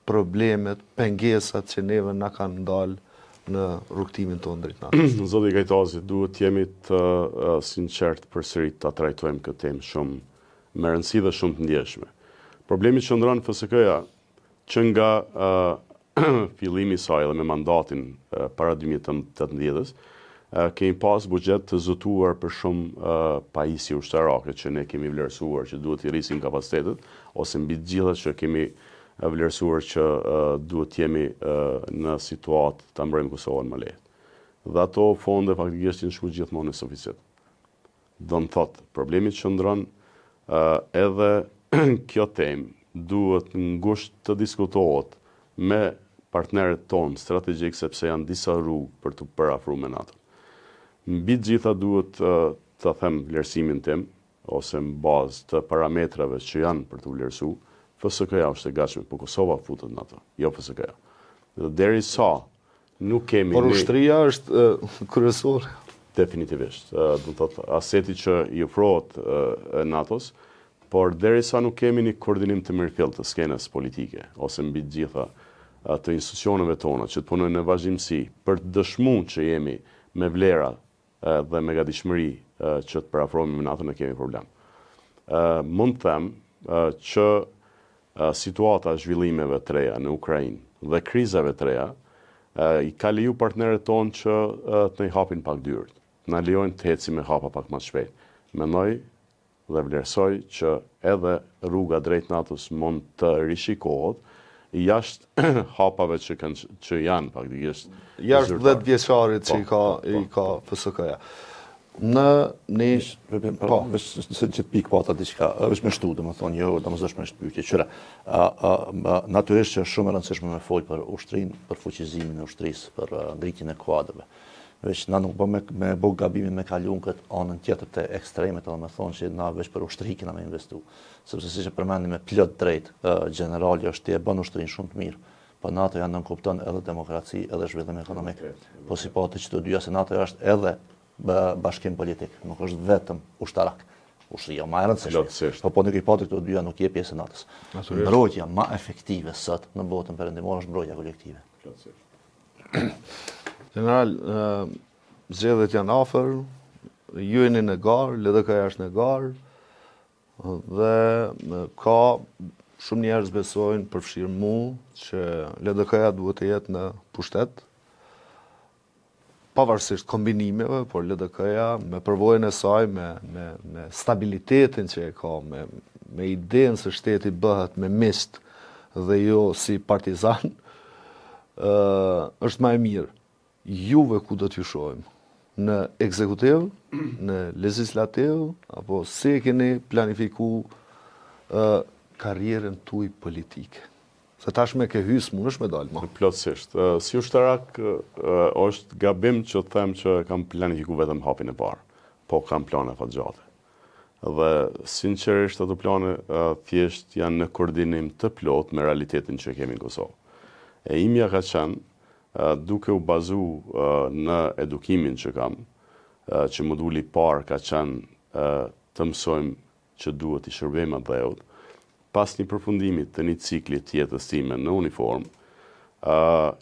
problemet, pengesat që neve na kanë ndalë në rrugtimin tonë drejt NATO? Zoti Kajtazi, duhet jemi të sinqert përsëri ta trajtojmë këtë temë shumë me rëndësi dhe shumë të ndjeshme. Problemi që ndron FSK-ja që nga fillimi i saj dhe me mandatin para 2018-s, kemi pas buxhet të zotuar për shumë pajisje ushtarake që ne kemi vlerësuar që duhet i rrisin kapacitetet, ose mbi të gjitha që kemi vlerësuar që duhet jemi në situatë ta mbrojmë Kosovën më lehtë. Dhe ato fonde faktikisht janë shkuar gjithmonë në suficit. Do të thotë, problemi që ndron edhe kjo temë duhet ngusht të diskutohet me partnerët tonë strategjik sepse janë disa rrugë për të përafruar me NATO. Mbi të gjitha duhet të them vlerësimin tim ose në bazë të parametrave që janë për të vlerësuar, FSK-ja është e gatshme, por Kosova futet në ato, jo FSK-ja. Dhe derisa nuk kemi Por ushtria është kryesore. Definitivisht. Do të thotë aseti që i ofrohet NATO-s, por derisa nuk kemi një koordinim të mirëfillt të skenës politike ose mbi të gjitha të institucioneve tona që të punojnë në vazhdimsi për të dëshmuar që jemi me vlera dhe me gatishmëri që të përafrohemi me NATO, ne kemi problem. Mund të them që situata e zhvillimeve të reja në Ukrainë dhe krizave të reja i ka leju partnerët tonë që të i hapin pak dyert, na lejojnë të ecim me hapa pak më shpejt. Mendoj dhe vlerësoj që edhe rruga drejt NATO-s mund të rishikohet jashtë hapave që janë faktikisht jashtë 10 vjeçarit që i ka FSK-ja. Se që të pikë pata diçka, është me shtu, dhe më thonë, jo, dhe më zëshme është pyetje, qëra, natyrisht që është shumë e rëndësishme me folë për ushtrin, për fuqizimin e ushtrisë, për ngritjen e kuadrëve. Veç na nuk bë me bo gabimin me kaluar këtë anën tjetër të ekstremet, edhe me thonë që na veç për ushtri kena me investu. Sepse siç e përmendim me plot drejt, generali është e bën ushtrinë shumë të mirë. Po NATO janë nënkupton edhe demokraci, edhe zhvillim ekonomik. Po si po të çdo dyja se NATO është edhe bashkim politik, nuk është vetëm ushtarak. Ushtria më e rëndësishme. Po nuk i pati këto dyja nuk je pjesë e NATO-s. Mbrojtja më efektive sot në botën perëndimore është mbrojtja kolektive. General, zgjedhjet janë afër, ju jeni në garë, LDK-ja është në garë, dhe ka shumë njerëz besojnë, përfshirë mu, që LDK-ja duhet të jetë në pushtet, pavarësisht kombinimeve, por LDK-ja me përvojën e saj, me stabilitetin që e ka, me idenë se shteti bëhet me mist dhe jo si partizan, është më e mirë. Juve ku do t'ju shohim? Në ekzekutiv, në legislativ, apo si e keni planifiku karrierën tuaj politike? Se tashme ke hys, mund është me dalë ma. Plotësisht. Si ushtarak, është gabim që të them që kam planifiku vetëm hapin e parë, po kam plane fatgjate. Dhe sinqerisht ato plane thjesht janë në koordinim të plot me realitetin që kemi në Kosovë. E imja ka qenë duke u bazu në edukimin që kam, që moduli parë ka qenë të mësojmë që duhet i shërbejmë atë dheut, pas një përfundimit të një cikli të jetës time në uniform,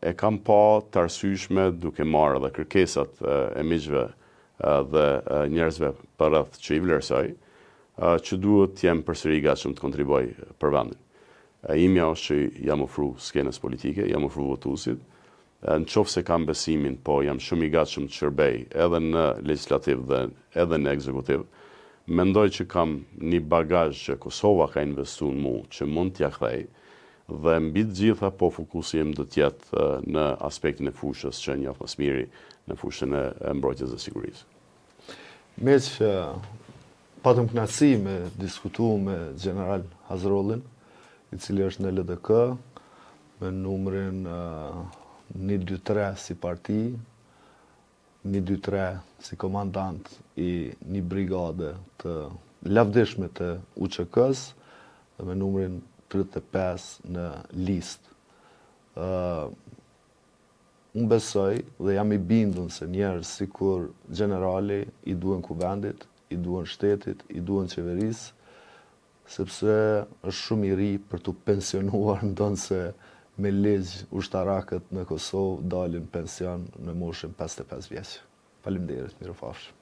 e kam pa të arsyeshme duke marrë dhe kërkesat e miqve dhe njerëzve për rreth që i vlerësoj, që duhet të jem përsëri i gatshëm të kontribuoj për vendin. Imja është që jam ofru skenës politike, jam ofru votuesit, në qoftë se kam besimin, po jam shumë i gatshëm të shërbej edhe në legislativ dhe edhe në ekzekutiv, mendoj që kam një bagazh që Kosova ka investuar në mua, që mund t'ja kthej, dhe mbi të gjitha po fokusi im do të jetë në aspektin e fushës që njoh më së miri, në fushën e mbrojtjes dhe sigurisë. Me që patëm kënaqësi me diskutu me General Hazrollin, i cili është në LDK, me numrin 1, 2, 3 si parti, 1-2-3 si komandant i një brigade të lavdishme të UÇK-s dhe me numrin 35 në listë. Unë besoj dhe jam i bindun se njerëz sikur generali i duhen kuvendit, i duhen shtetit, i duhen qeverisë, sepse është shumë i ri për të pensionuar, ndonse me ligj ushtarakët në Kosovë dalin pension në moshën 55 vjeç. Faleminderit, mirupafshim.